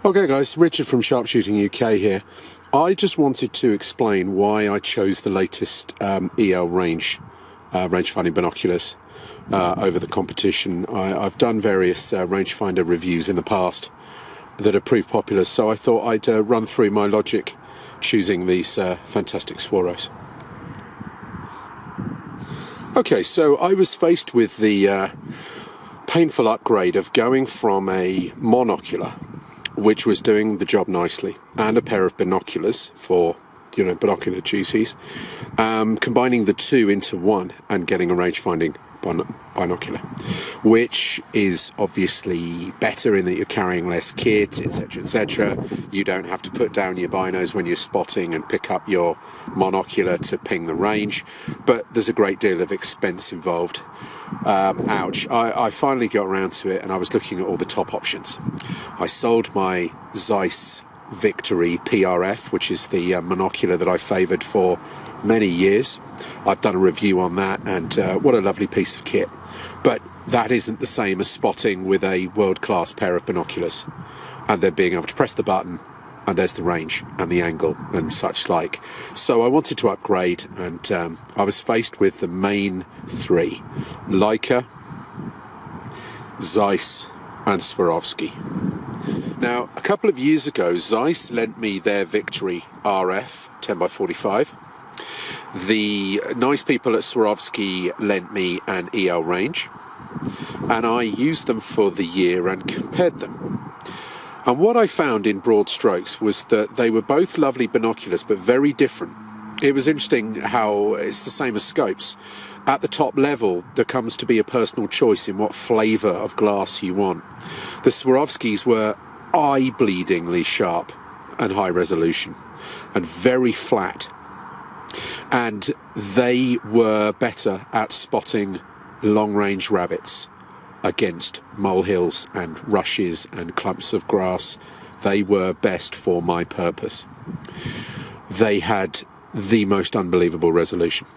Okay guys, Richard from SharpshootingUK here. I just wanted to explain why I chose the latest EL Range rangefinding binoculars over the competition. I've done various rangefinder reviews in the past that have proved popular, so I thought I'd run through my logic choosing these fantastic Swaros. Okay, so I was faced with the painful upgrade of going from a monocular, which was doing the job nicely, and a pair of binoculars for, binocular duties, combining the two into one and getting a rangefinding binocular, which is obviously better in that you're carrying less kit, etc., etc. You don't have to put down your binos when you're spotting and pick up your monocular to ping the range, but there's a great deal of expense involved. Ouch. I finally got around to it, and I was looking at all the top options. I sold my Zeiss Victory PRF, which is the monocular that I favoured for many years. I've done a review on that, and what a lovely piece of kit. But that isn't the same as spotting with a world-class pair of binoculars, and then being able to press the button and there's the range and the angle and such like. So I wanted to upgrade, and I was faced with the main three: Leica, Zeiss and Swarovski. Now, a couple of years ago, Zeiss lent me their Victory RF 10x45. The nice people at Swarovski lent me an EL Range, and I used them for the year and compared them. And what I found in broad strokes was that they were both lovely binoculars, but very different. It was interesting how it's the same as scopes. At the top level, there comes to be a personal choice in what flavour of glass you want. The Swarovskis were eye-bleedingly sharp and high resolution, and very flat. And they were better at spotting long-range rabbits against molehills and rushes and clumps of grass. They were best for my purpose. They had the most unbelievable resolution,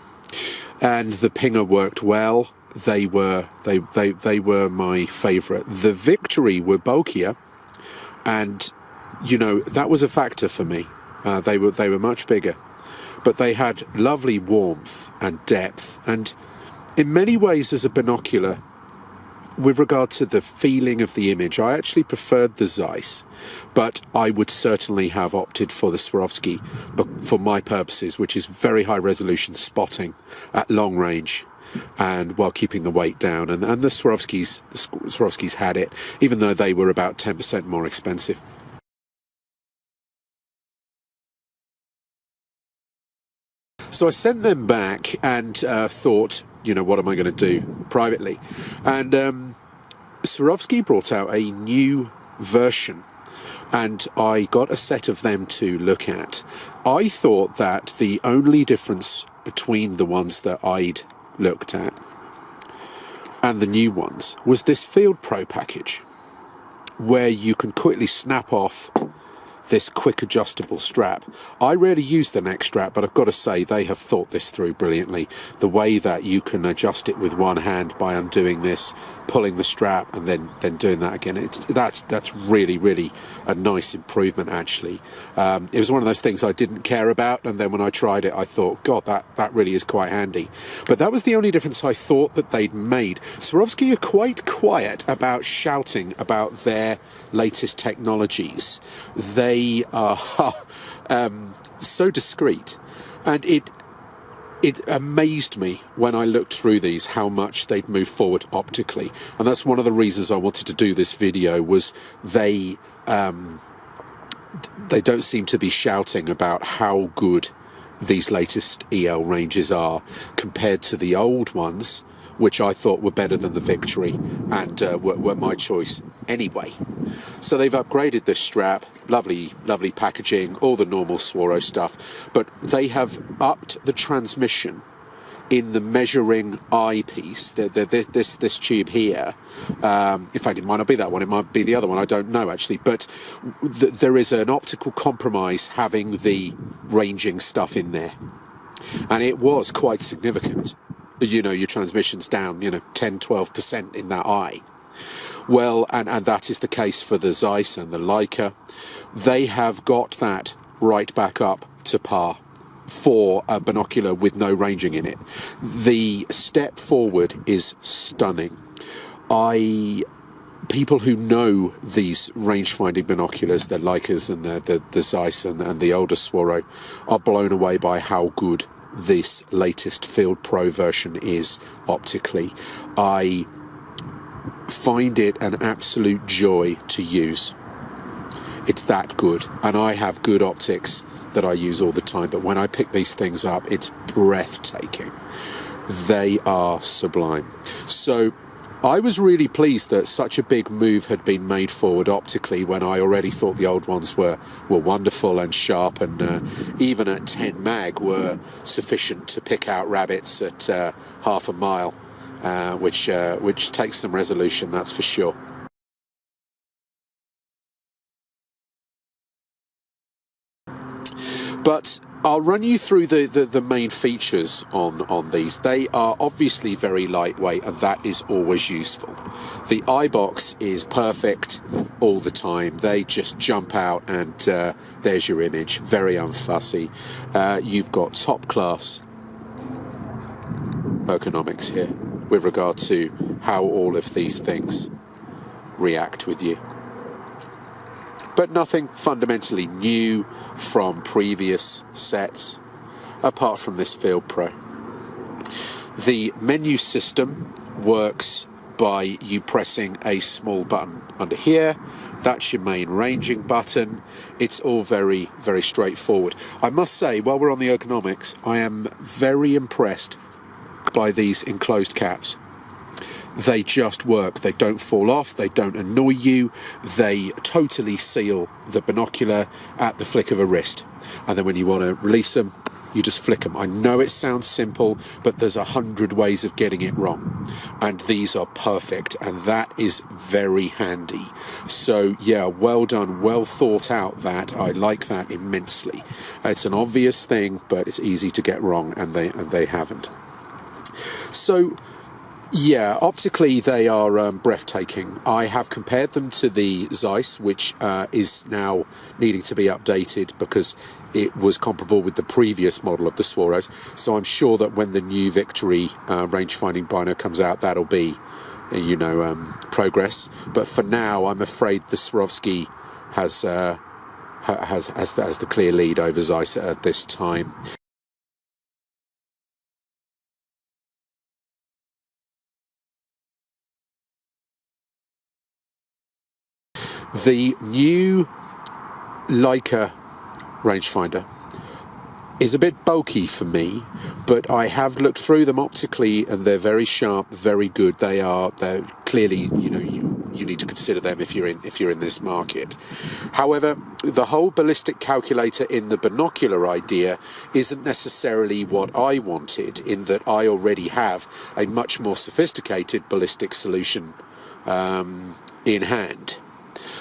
and the pinger worked well. They were my favourite. The Victory were bulkier, and that was a factor for me. They were much bigger, but they had lovely warmth and depth, and in many ways as a binocular, with regard to the feeling of the image, I actually preferred the Zeiss, but I would certainly have opted for the Swarovski, but for my purposes, which is very high resolution spotting at long range, and while keeping the weight down. And the Swarovskis had it, even though they were about 10% more expensive. So I sent them back and thought, what am I going to do privately? And Swarovski brought out a new version, and I got a set of them to look at. I thought that the only difference between the ones that I'd looked at and the new ones was this FieldPro package, where you can quickly snap off this quick adjustable strap. I rarely use the neck strap, but I've got to say they have thought this through brilliantly. The way that you can adjust it with one hand by undoing this, pulling the strap, and then doing that again, that's really, really a nice improvement, actually. It was one of those things I didn't care about, and then when I tried it, I thought, God, that really is quite handy. But that was the only difference I thought that they'd made. Swarovski are quite quiet about shouting about their latest technologies. They are so discreet, and it amazed me when I looked through these how much they'd moved forward optically. And that's one of the reasons I wanted to do this video, was they don't seem to be shouting about how good these latest EL ranges are compared to the old ones, which I thought were better than the Victory and were my choice anyway. So they've upgraded this strap, lovely packaging, all the normal Swaro stuff, but they have upped the transmission in the measuring eyepiece, this tube here. In fact, it might not be that one, it might be the other one, I don't know actually, but there is an optical compromise having the ranging stuff in there, and it was quite significant. Your transmission's down, 10-12% in that eye. Well, and that is the case for the Zeiss and the Leica. They have got that right back up to par for a binocular with no ranging in it. The step forward is stunning. People who know these range-finding binoculars, the Leicas and the Zeiss and the older Swaro, are blown away by how good this latest FieldPro version is optically. I find it an absolute joy to use. It's that good, and I have good optics that I use all the time, but when I pick these things up, it's breathtaking. They are sublime. So I was really pleased that such a big move had been made forward optically when I already thought the old ones were wonderful and sharp, and even at 10 mag were sufficient to pick out rabbits at half a mile, which takes some resolution, that's for sure. But I'll run you through the main features on these. They are obviously very lightweight, and that is always useful. The eye box is perfect all the time. They just jump out, and there's your image. Very unfussy. You've got top class ergonomics here with regard to how all of these things react with you. But nothing fundamentally new from previous sets, apart from this FieldPro. The menu system works by you pressing a small button under here. That's your main ranging button. It's all very, very straightforward. I must say, while we're on the ergonomics, I am very impressed by these enclosed caps. They just work. They don't fall off. They don't annoy you. They totally seal the binocular at the flick of a wrist. And then when you want to release them, you just flick them. I know it sounds simple, but there's 100 ways of getting it wrong. And these are perfect, and that is very handy. So yeah, well done, well thought out that. I like that immensely. It's an obvious thing, but it's easy to get wrong, and they haven't. So yeah, optically they are breathtaking. I have compared them to the Zeiss, which is now needing to be updated because it was comparable with the previous model of the Swaros. So I'm sure that when the new Victory range-finding bino comes out, that'll be, progress. But for now, I'm afraid the Swarovski has the clear lead over Zeiss at this time. The new Leica rangefinder is a bit bulky for me, but I have looked through them optically, and they're very sharp, very good. They're clearly, you need to consider them if you're in this market. However, the whole ballistic calculator in the binocular idea isn't necessarily what I wanted, in that I already have a much more sophisticated ballistic solution in hand.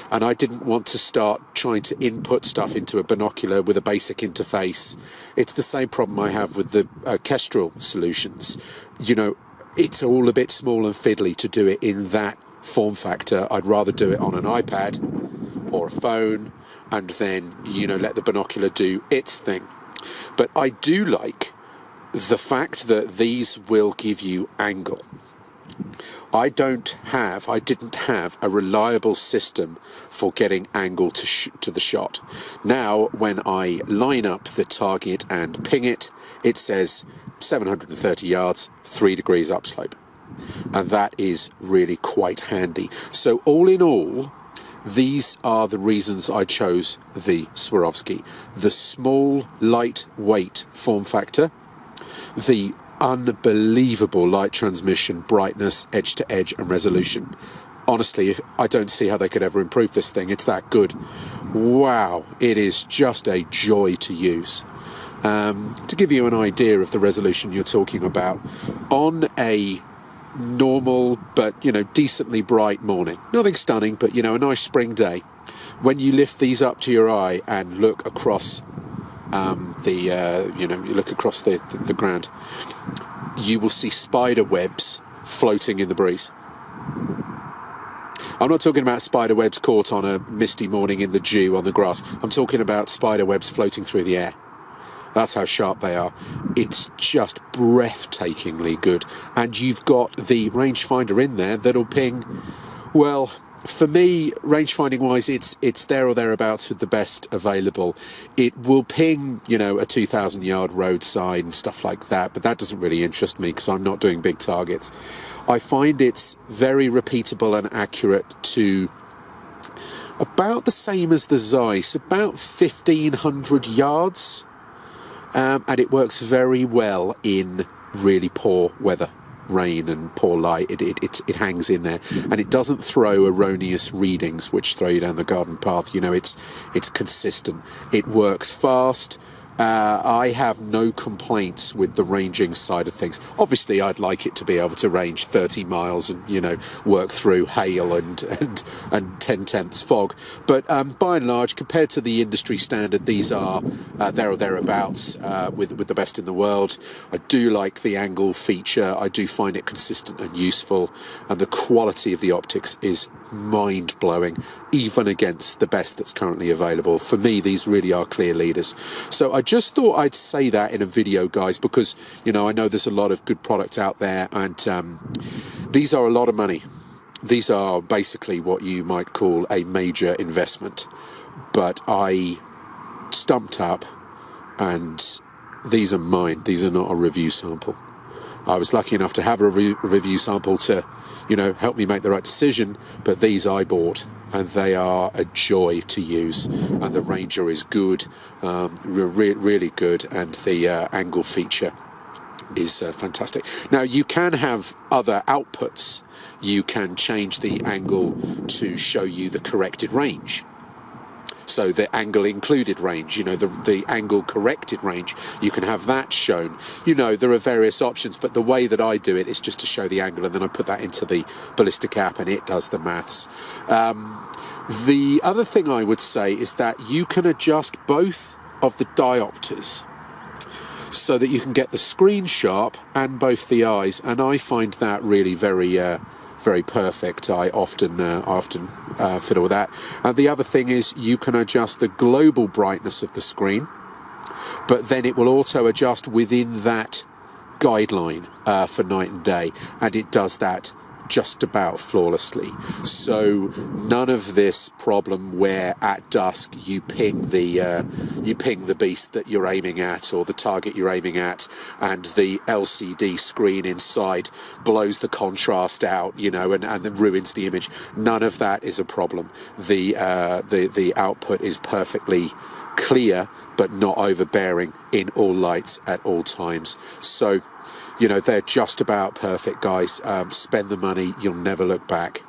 And I didn't want to start trying to input stuff into a binocular with a basic interface. It's the same problem I have with the Kestrel solutions. It's all a bit small and fiddly to do it in that form factor. I'd rather do it on an iPad or a phone, and then, let the binocular do its thing. But I do like the fact that these will give you angle. I didn't have a reliable system for getting angle to the shot. Now, when I line up the target and ping it, it says 730 yards, 3 degrees upslope. And that is really quite handy. So all in all, these are the reasons I chose the Swarovski. The small, lightweight form factor, the unbelievable light transmission, brightness, edge to edge, and resolution. Honestly, I don't see how they could ever improve this thing. It's that good. Wow, it is just a joy to use. To give you an idea of the resolution you're talking about, on a normal but decently bright morning, nothing stunning, but a nice spring day, when you lift these up to your eye and look across you look across the ground, you will see spider webs floating in the breeze. I'm not talking about spider webs caught on a misty morning in the dew on the grass. I'm talking about spider webs floating through the air. That's how sharp they are. It's just breathtakingly good. And you've got the rangefinder in there that'll ping, well, for me, rangefinding wise, it's there or thereabouts with the best available. It will ping, you know, a 2,000 yard roadside and stuff like that, but that doesn't really interest me because I'm not doing big targets. I find it's very repeatable and accurate to about the same as the Zeiss, about 1,500 yards. And it works very well in really poor weather, rain and poor light. It hangs in there, and it doesn't throw erroneous readings which throw you down the garden path. You know, it's consistent. It works fast. I have no complaints with the ranging side of things. Obviously, I'd like it to be able to range 30 miles and, you know, work through hail and 10/10 fog. But by and large, compared to the industry standard, these are there or thereabouts with the best in the world. I do like the angle feature. I do find it consistent and useful, and the quality of the optics is mind-blowing, even against the best that's currently available. For me, these really are clear leaders. So I just thought I'd say that in a video, guys, because, you know, I know there's a lot of good product out there, and these are a lot of money. These are basically what you might call a major investment. But I stumped up, and these are mine. These are not a review sample. I was lucky enough to have a review sample to, you know, help me make the right decision, but these I bought, and they are a joy to use, and the Ranger is good, really good, and the angle feature is fantastic. Now, you can have other outputs. You can change the angle to show you the corrected range. So the angle included range, you know, the angle corrected range, you can have that shown. You know, there are various options, but the way that I do it is just to show the angle, and then I put that into the ballistic app and it does the maths. The other thing I would say is that you can adjust both of the diopters so that you can get the screen sharp and both the eyes, and I find that really very perfect. I often fiddle with that. The other thing is you can adjust the global brightness of the screen, but then it will auto adjust within that guideline for night and day, and it does that just about flawlessly. So none of this problem where at dusk you ping the beast that you're aiming at or the target you're aiming at, and the LCD screen inside blows the contrast out, you know, and then ruins the image. None of that is a problem. The output is perfectly clear but not overbearing in all lights at all times. So, you know, they're just about perfect, guys. Spend the money, you'll never look back.